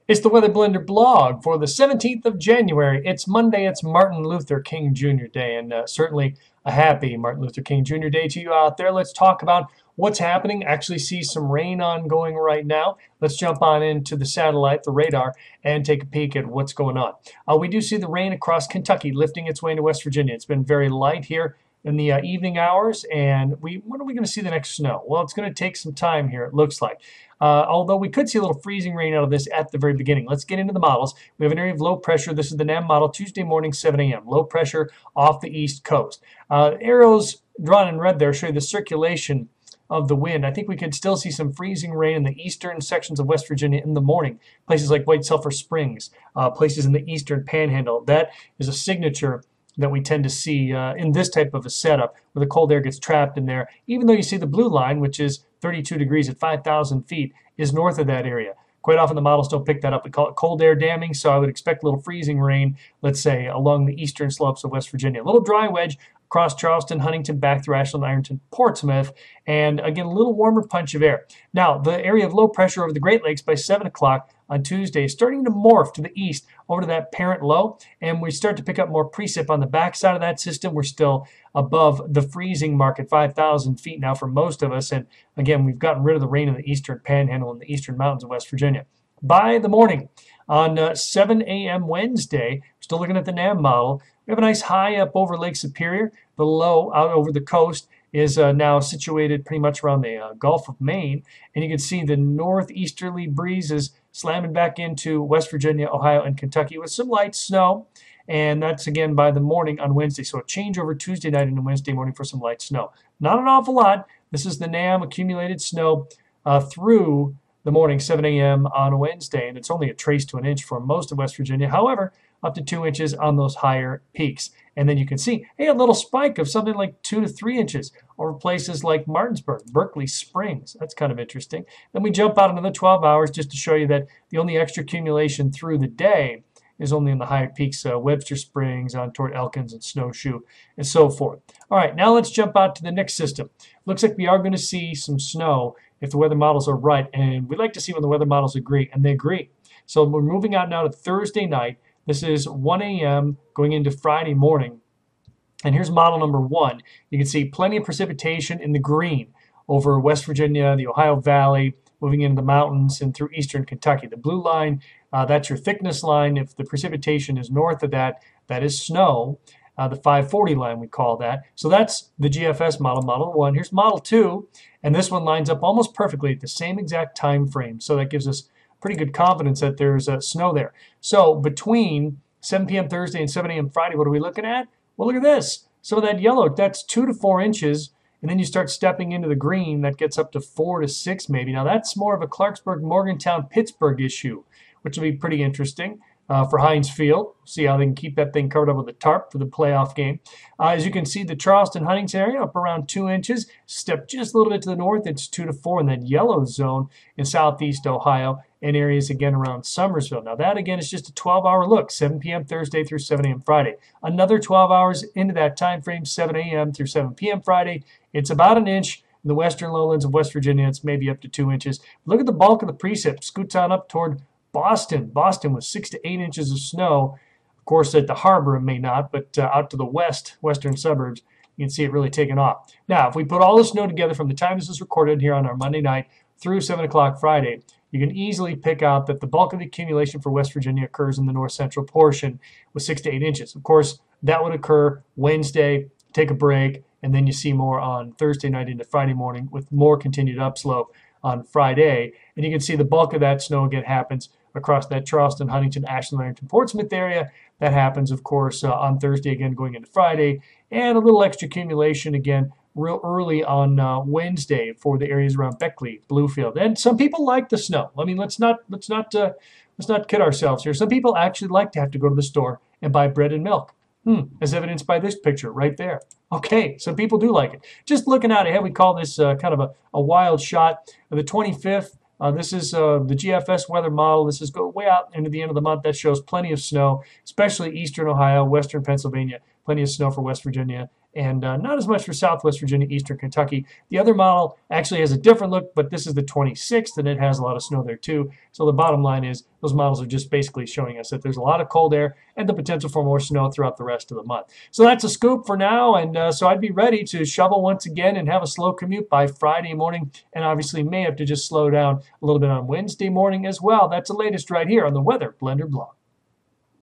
It's the Weather Blender blog for the 17th of January. It's Monday. It's Martin Luther King Jr. Day, and certainly a happy Martin Luther King Jr. Day to you out there. Let's talk about what's happening. Actually see some rain ongoing right now. Let's jump on into the satellite, the radar, and take a peek at what's going on. We do see the rain across Kentucky lifting its way into West Virginia. It's been very light here in the evening hours, and when are we going to see the next snow? Well, it's going to take some time here, it looks like. Although we could see a little freezing rain out of this at the very beginning. Let's get into the models. We have an area of low pressure. This is the NAM model, Tuesday morning, 7 a.m. Low pressure off the east coast. Arrows drawn in red there show you the circulation of the wind. I think we could still see some freezing rain in the eastern sections of West Virginia in the morning. Places like White Sulphur Springs, places in the eastern panhandle. That is a signature that we tend to see in this type of a setup where the cold air gets trapped in there. Even though you see the blue line, which is 32 degrees at 5,000 feet, is north of that area. Quite often the models don't pick that up. We call it cold air damming, so I would expect a little freezing rain, let's say, along the eastern slopes of West Virginia. A little dry wedge across Charleston, Huntington, back through Ashland, Ironton, Portsmouth, and again, a little warmer punch of air. Now, the area of low pressure over the Great Lakes by 7 o'clock on Tuesday is starting to morph to the east over to that parent low, and we start to pick up more precip on the backside of that system. We're still above the freezing mark at 5,000 feet now for most of us, and again, we've gotten rid of the rain in the eastern panhandle and the eastern mountains of West Virginia. By the morning on 7 a.m. Wednesday, still looking at the NAM model, we have a nice high up over Lake Superior. The low out over the coast is now situated pretty much around the Gulf of Maine, and you can see the northeasterly breezes slamming back into West Virginia, Ohio, and Kentucky with some light snow, and that's again by the morning on Wednesday. So a change over Tuesday night into Wednesday morning for some light snow. Not an awful lot. This is the NAM accumulated snow through the morning, 7 a.m. on Wednesday, and it's only a trace to an inch for most of West Virginia. However, up to 2 inches on those higher peaks. And then you can see, hey, a little spike of something like 2 to 3 inches over places like Martinsburg, Berkeley Springs. That's kind of interesting. Then we jump out another 12 hours just to show you that the only extra accumulation through the day is only in the higher peaks, Webster Springs, on toward Adkins and Snowshoe, and so forth. All right, now let's jump out to the next system. Looks like we are going to see some snow if the weather models are right, and we like to see when the weather models agree, and they agree. So we're moving out now to Thursday night. This is 1 a.m. going into Friday morning. And here's model number 1. You can see plenty of precipitation in the green over West Virginia, the Ohio Valley, moving into the mountains and through eastern Kentucky. The blue line, that's your thickness line. If the precipitation is north of that, that is snow. The 540 line, we call that. So that's the GFS model, model 1. Here's model 2, and this one lines up almost perfectly at the same exact time frame. So that gives us pretty good confidence that there's snow there. So between 7 p.m. Thursday and 7 a.m. Friday, what are we looking at? Well, look at this. Some of that yellow, that's 2 to 4 inches, and then you start stepping into the green, that gets up to 4 to 6 maybe. Now that's more of a Clarksburg, Morgantown, Pittsburgh issue, which will be pretty interesting for Heinz Field. See how they can keep that thing covered up with a tarp for the playoff game. As you can see, the Charleston, Huntington area up around 2 inches. Step just a little bit to the north, it's 2 to 4 in that yellow zone in southeast Ohio, and areas again around Summersville. Now that again is just a 12-hour look, 7 p.m. Thursday through 7 a.m. Friday. Another 12 hours into that time frame, 7 a.m. through 7 p.m. Friday. It's about an inch in the western lowlands of West Virginia. It's maybe up to 2 inches. Look at the bulk of the precip. Scoots on up toward Boston. Boston with 6 to 8 inches of snow. Of course, at the harbor it may not, but out to the western suburbs, you can see it really taking off. Now, if we put all the snow together from the time this is recorded here on our Monday night through 7 o'clock Friday, you can easily pick out that the bulk of the accumulation for West Virginia occurs in the north central portion with 6 to 8 inches. Of course, that would occur Wednesday, take a break, and then you see more on Thursday night into Friday morning with more continued upslope on Friday. And you can see the bulk of that snow again happens across that Charleston, Huntington, Ashland, Ironton, Portsmouth area. That happens, of course, on Thursday again going into Friday. And a little extra accumulation again real early on Wednesday for the areas around Beckley, Bluefield. And some people like the snow. I mean, let's not kid ourselves here. Some people actually like to have to go to the store and buy bread and milk. As evidenced by this picture right there. Okay, some people do like it. Just looking out ahead, we call this kind of a wild shot. The 25th, this is the GFS weather model. This is go way out into the end of the month. That shows plenty of snow, especially eastern Ohio, western Pennsylvania, plenty of snow for West Virginia, and not as much for Southwest Virginia, Eastern Kentucky. The other model actually has a different look, but this is the 26th, and it has a lot of snow there too. So the bottom line is those models are just basically showing us that there's a lot of cold air and the potential for more snow throughout the rest of the month. So that's a scoop for now, and so I'd be ready to shovel once again and have a slow commute by Friday morning, and obviously may have to just slow down a little bit on Wednesday morning as well. That's the latest right here on the Weather Blender blog.